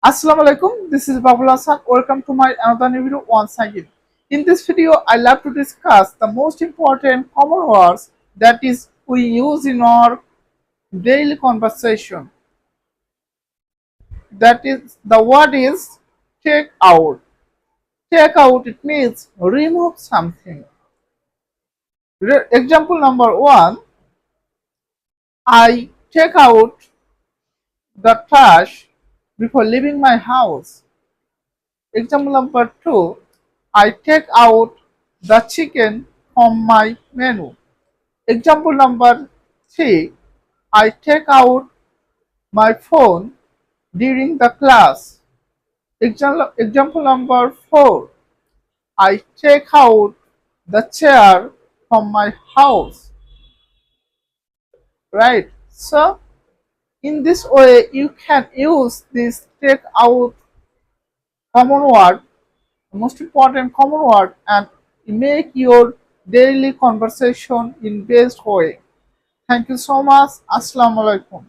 Assalamu alaikum. This is Babul Hasan. Welcome to my another new video once again. In this video, I love to discuss the most important common words that is we use in our daily conversation. That is the word is take out. Take out it means remove something. Example number one: I take out the trash before leaving my house. Example number two: I take out the chicken from my menu. Example number three: I take out my phone during the class. Example number four: I take out the chair from my house. Right? So, in this way, you can use this take out common word, most important common word, and make your daily conversation in best way. Thank you so much. Assalamu alaikum.